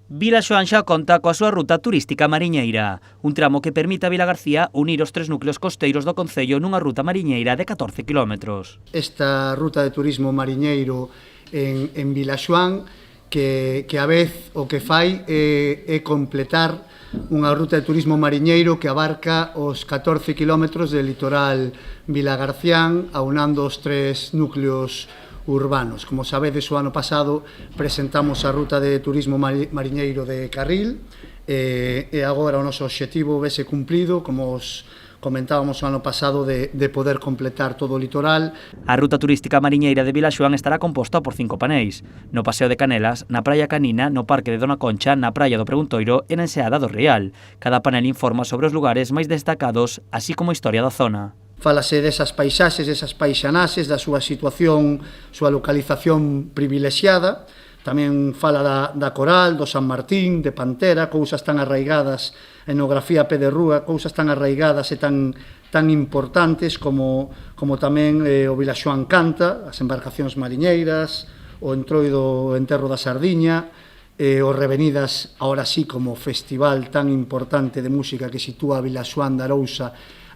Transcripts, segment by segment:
Vilaxoán xa conta coa súa ruta turística mariñeira, un tramo que permite a Vilagarcía unir os tres núcleos costeiros do concello nunha ruta mariñeira de 14 km. Esta ruta de turismo mariñeiro en Vilaxoán que a vez o que fai é completar unha ruta de turismo mariñeiro que abarca os 14 km del litoral vilagarcián aunando os tres núcleos urbanos. Como sabedes, o ano pasado presentamos a ruta de turismo mariñeiro de Carril e agora o noso obxectivo vese cumplido, como os comentábamos o ano pasado, de poder completar todo o litoral. A ruta turística mariñeira de Vilaxoán estará composta por 5 paneis: no Paseo de Canelas, na Praia Canina, no Parque de Dona Concha, na Praia do Preguntoiro e na Enseada do Rial. Cada panel informa sobre os lugares máis destacados, así como a historia da zona. Fálase desas paisaxes, desas paisanaxes, da súa situación, súa localización privilexiada. Tamén fala da Coral, do San Martín, de Pantera, cousas tan arraigadas, etnografía a pé de rúa, cousas tan arraigadas e tan importantes como tamén o Vilaxoán Canta, as embarcacións mariñeiras, o Entroido Enterro da Sardiña, os Revenidas, ahora sí, como festival tan importante de música que sitúa a Vilaxoán de Arousa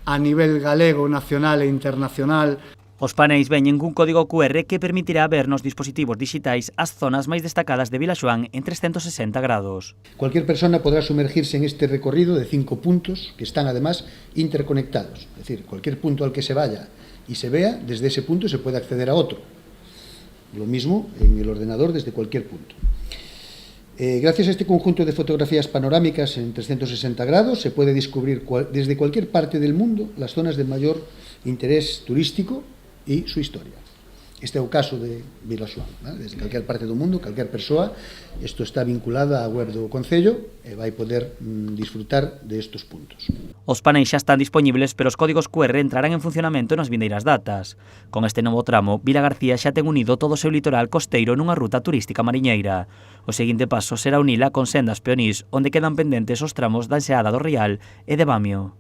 a nivel galego, nacional e internacional. Os paneis veñen cun código QR que permitirá ver nos dispositivos digitais as zonas máis destacadas de Vilaxoán en 360 grados. Cualquier persona podrá sumergirse en este recorrido de 5 puntos que están además interconectados. Es decir, cualquier punto al que se vaya y se vea, desde ese punto se puede acceder a otro. Lo mismo en el ordenador desde cualquier punto. Gracias a este conjunto de fotografías panorámicas en 360 grados se puede descubrir desde cualquier parte del mundo las zonas de mayor interés turístico y su historia. Este é o caso de Vilaxoán, desde calquer parte do mundo, calquer persoa. Isto está vinculada á web do Concello e vai poder disfrutar de estes puntos. Os paneis xa están dispoñibles, pero os códigos QR entrarán en funcionamento nas vindeiras datas. Con este novo tramo, Vilagarcía xa ten unido todo o seu litoral costeiro nunha ruta turística mariñeira. O seguinte paso será unila con sendas peonís, onde quedan pendentes os tramos da Enseada do Rial e de Bamio.